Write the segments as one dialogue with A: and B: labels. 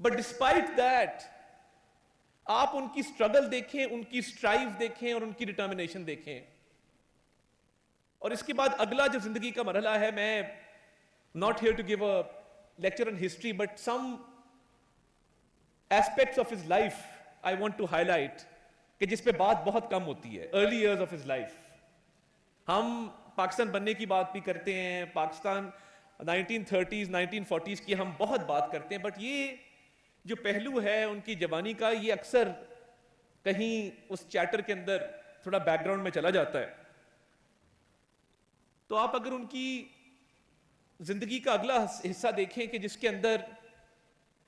A: But despite that آپ ان کی struggle دیکھیں, ان کی اسٹرائیو دیکھیں اور ان کی ڈٹرمنیشن دیکھیں. اور اس کے بعد اگلا جو زندگی کا مرحلہ ہے, میں not here to give a lecture on history, but some aspects of his life I want to highlight, کہ جس پہ بات بہت کم ہوتی ہے. early years of his life. ہم پاکستان بننے کی بات بھی کرتے ہیں, پاکستان 1930s 1940s کی ہم بہت بات کرتے ہیں, بٹ یہ جو پہلو ہے ان کی جوانی کا, یہ اکثر کہیں اس چیٹر کے اندر تھوڑا بیک گراؤنڈ میں چلا جاتا ہے. تو آپ اگر ان کی زندگی کا اگلا حصہ دیکھیں کہ جس کے اندر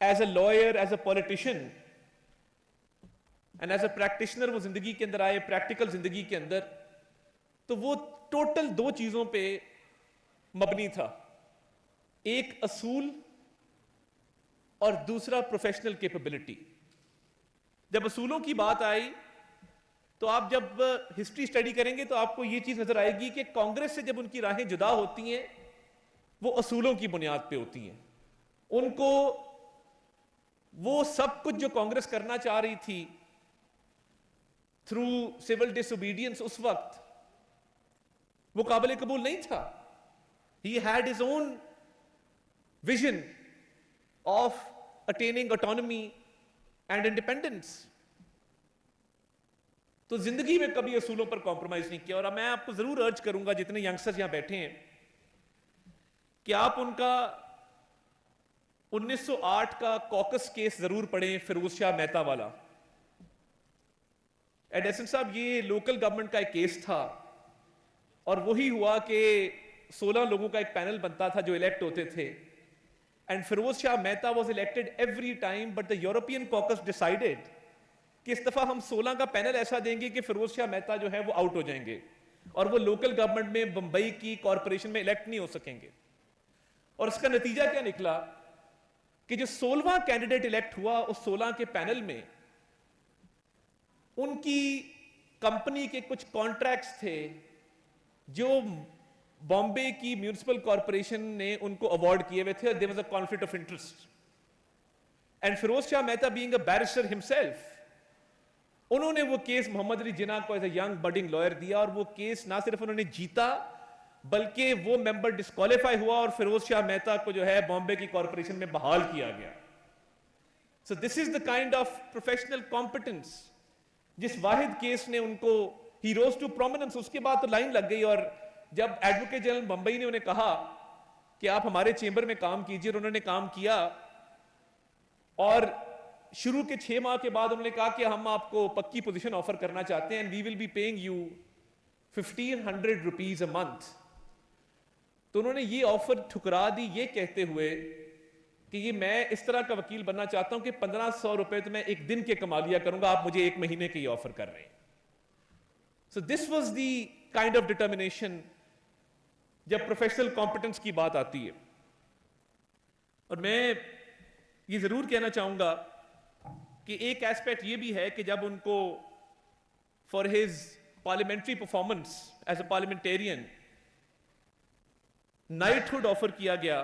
A: as a lawyer, as a politician and as a practitioner وہ زندگی کے اندر آئے, پریکٹیکل زندگی کے اندر, تو وہ ٹوٹل دو چیزوں پہ مبنی تھا. ایک اصول اور دوسرا پروفیشنل کیپیبلٹی. جب اصولوں کی بات آئی تو آپ جب ہسٹری اسٹڈی کریں گے تو آپ کو یہ چیز نظر آئے گی کہ کانگریس سے جب ان کی راہیں جدا ہوتی ہیں وہ اصولوں کی بنیاد پہ ہوتی ہیں. ان کو وہ سب کچھ جو کانگریس کرنا چاہ رہی تھی تھرو سول ڈس اوبیڈینس اس وقت وہ قابل قبول نہیں تھا. He had his own vision of attaining autonomy and independence. تو زندگی میں کبھی اصولوں پر کمپرومائز نہیں کیا. اور میں آپ کو ضرور ارج کروں گا جتنے ینگسٹرز یہاں بیٹھے ہیں کہ آپ ان کا 1908 کا کوکس کیس ضرور پڑھیں, فیروز شاہ مہتا والا. ایڈیسن صاحب, یہ لوکل گورنمنٹ کا ایک کیس تھا اور وہی ہوا کہ 16 لوگوں کا ایک پینل بنتا تھا جو الیکٹ ہوتے تھے. And Feroze Shah Mehta was elected every time, but the European caucus decided کہ اس دفعہ ہم 16 کا پینل ایسا دیں گے کہ فیروز شاہ مہتا جو ہے وہ آؤٹ ہو جائیں گے اور وہ لوکل گورنمنٹ میں بمبئی کی کارپوریشن میں الیکٹ نہیں ہو سکیں گے. اور اس کا نتیجہ کیا نکلا کہ جو 16واں کینڈیڈیٹ الیکٹ ہوا اس 16 کے پینل میں ان کی کمپنی کے کچھ کانٹریکٹس تھے جو بامبے کی میونسپل کارپوریشن نے ان کو اوارڈ کیے ہوئے تھے. there was a conflict of interest and Feroz Shah Mehta being a barrister himself, انہوں نے وہ کیس محمد علی جناح کو as a young budding lawyer دیا اور وہ کیس نہ صرف انہوں نے جیتا بلکہ وہ ممبر ڈسکوالیفائی ہوا اور فیروز شاہ مہتا کو جو ہے بامبے کی کارپوریشن میں بحال کیا گیا. So this is the kind of professional competence جس واحد کیس نے ان کو he rose to prominence. اس کے بعد تو لائن لگ گئی اور جب ایڈوکیٹ جنرل بمبئی نے انہیں کہا کہ آپ ہمارے چیمبر میں کام کیجئے, اور انہوں نے کام کیا اور شروع کے 6 ماہ کے بعد انہوں نے کہا کہ ہم آپ کو پکی پوزیشن آفر کرنا چاہتے ہیں and we will be paying you 1500 rupees a month. تو انہوں نے یہ آفر ٹھکرا دی یہ کہتے ہوئے کہ یہ میں اس طرح کا وکیل بننا چاہتا ہوں کہ 1500 روپے تو میں ایک دن کے کما لیا کروں گا, آپ مجھے 1 مہینے کے یہ آفر کر رہے ہیں. So this was the kind of determination جب پروفیشنل کمپٹنس کی بات آتی ہے. اور میں یہ ضرور کہنا چاہوں گا کہ ایک ایسپیکٹ یہ بھی ہے کہ جب ان کو for his parliamentary performance as a parliamentarian knighthood offer کیا گیا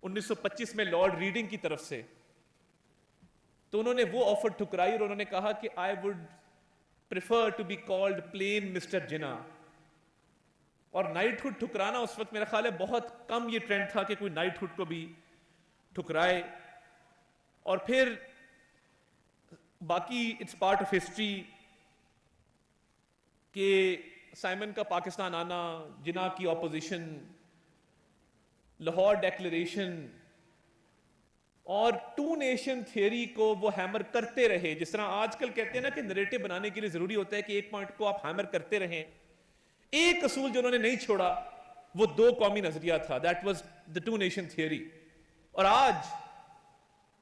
A: 1925 میں لارڈ ریڈنگ کی طرف سے, تو انہوں نے وہ آفر ٹھکرائی اور انہوں نے کہا کہ I would prefer to be called plain Mr. Jinnah. اور نائٹ ہوڈ ٹھکرانا اس وقت میرا خیال ہے بہت کم یہ ٹرینڈ تھا کہ کوئی نائٹ ہوڈ کو بھی ٹھکرائے. اور پھر باقی اٹس پارٹ آف ہسٹری کہ سائمن کا پاکستان آنا, جناح کی اپوزیشن, لاہور ڈیکلریشن اور 2 نیشن تھیوری کو وہ ہیمر کرتے رہے. جس طرح آج کل کہتے ہیں نا کہ نریٹو بنانے کے لیے ضروری ہوتا ہے کہ ایک پوائنٹ کو آپ ہیمر کرتے رہیں. ایک اصول جو انہوں نے نہیں چھوڑا وہ 2 قومی نظریہ تھا, that was the 2 nation theory. اور آج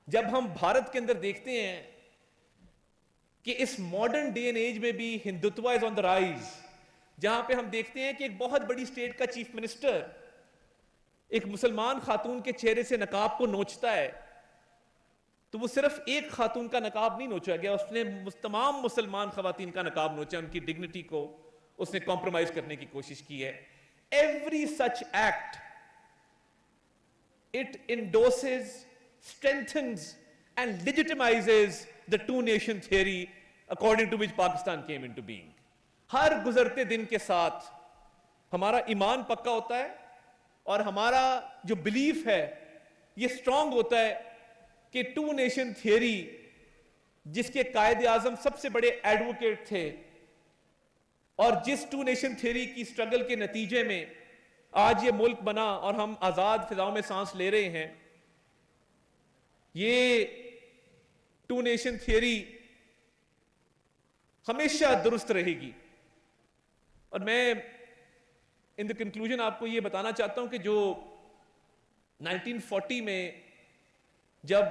A: جب ہم بھارت کے اندر دیکھتے ہیں کہ اس ماڈرن ڈے اینڈ ایج میں بھی ہندوتوا از آن دا رائز, جہاں پہ ہم دیکھتے ہیں کہ ایک بہت بڑی اسٹیٹ کا چیف منسٹر ایک مسلمان خاتون کے چہرے سے نقاب کو نوچتا ہے, تو وہ صرف ایک خاتون کا نقاب نہیں نوچا گیا, اس نے تمام مسلمان خواتین کا نقاب نوچا, ان کی ڈگنیٹی کو اس نے کمپرومائز کرنے کی کوشش کی ہے. Every such act, it endorses strengthens and legitimizes the two-nation theory according to which Pakistan came into being. ہر گزرتے دن کے ساتھ ہمارا ایمان پکا ہوتا ہے اور ہمارا جو بلیف ہے یہ سٹرونگ ہوتا ہے کہ ٹو نیشن تھیوری جس کے قائد اعظم سب سے بڑے ایڈوکیٹ تھے اور جس ٹو نیشن تھیوری کی سٹرگل کے نتیجے میں آج یہ ملک بنا اور ہم آزاد فضاؤں میں سانس لے رہے ہیں، یہ ٹو نیشن تھیوری ہمیشہ درست رہے گی. اور میں ان دی کنکلوژن آپ کو یہ بتانا چاہتا ہوں کہ جو 1940 میں جب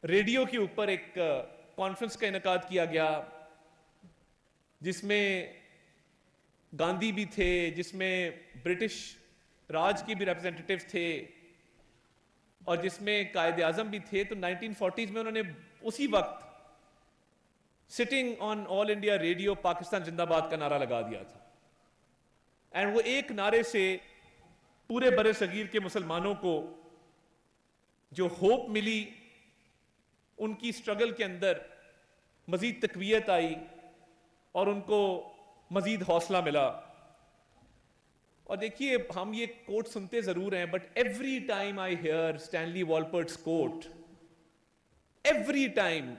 A: ریڈیو کے اوپر ایک کانفرنس کا انعقاد کیا گیا جس میں گاندھی بھی تھے، جس میں برٹش راج کے بھی ریپرزینٹیٹیو تھے اور جس میں قائد اعظم بھی تھے، تو 1940s میں انہوں نے اسی وقت sitting on all India radio Pakistan زندہ باد کا نعرہ لگا دیا تھا. اینڈ وہ ایک نعرے سے پورے بر صغیر کے مسلمانوں کو جو ہوپ ملی، ان کی سٹرگل کے اندر مزید تقویت آئی اور ان کو مزید حوصلہ ملا. اور دیکھیے ہم یہ کوٹ سنتے ضرور ہیں، but every time I hear Stanley Wolpert's quote, every time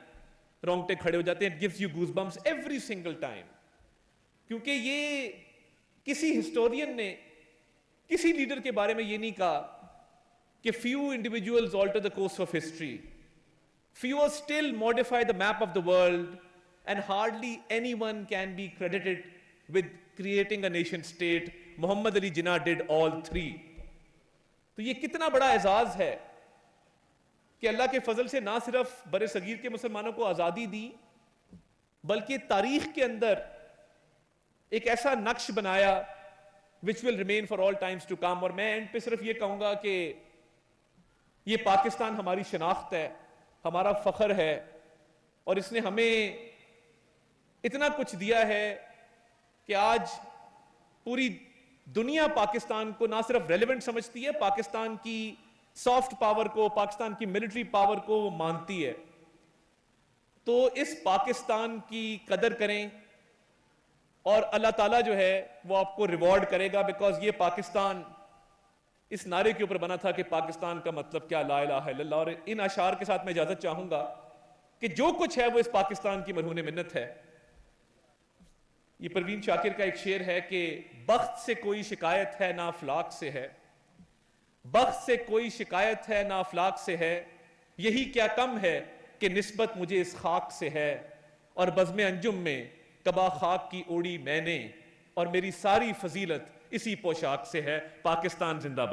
A: رونگٹے کھڑے ہو جاتے ہیں. It gives you goosebumps every single time, کیونکہ یہ کسی ہسٹورین نے کسی لیڈر کے بارے میں یہ نہیں کہا کہ few individuals alter the course of history, fewer still modify the map of the world, and hardly anyone can be credited with creating a nation state. Muhammad Ali Jinnah did all three. تو یہ کتنا بڑا اعزاز ہے کہ اللہ کے فضل سے نہ صرف بر صغیر کے مسلمانوں کو آزادی دی، بلکہ تاریخ کے اندر ایک ایسا نقش بنایا which will remain for all times to come. اور میں اینڈ پہ صرف یہ کہوں گا کہ یہ پاکستان ہماری شناخت ہے، ہمارا فخر ہے، اور اس نے ہمیں اتنا کچھ دیا ہے کہ آج پوری دنیا پاکستان کو نہ صرف ریلیونٹ سمجھتی ہے، پاکستان کی سافٹ پاور کو، پاکستان کی ملٹری پاور کو وہ مانتی ہے. تو اس پاکستان کی قدر کریں اور اللہ تعالیٰ جو ہے وہ آپ کو ریوارڈ کرے گا، بیکاز یہ پاکستان اس نعرے کے اوپر بنا تھا کہ پاکستان کا مطلب کیا، لا الہ الا اللہ. اور ان اشعار کے ساتھ میں اجازت چاہوں گا کہ جو کچھ ہے وہ اس پاکستان کی مرہون منت ہے. یہ پروین شاکر کا ایک شعر ہے کہ بخت سے کوئی شکایت ہے نہ افلاک سے ہے، بخت سے کوئی شکایت ہے نہ افلاک سے ہے، یہی کیا کم ہے کہ نسبت مجھے اس خاک سے ہے، اور بزم انجم میں کبا خاک کی اوڑی میں نے، اور میری ساری فضیلت اسی پوشاک سے ہے. پاکستان زندہ باد.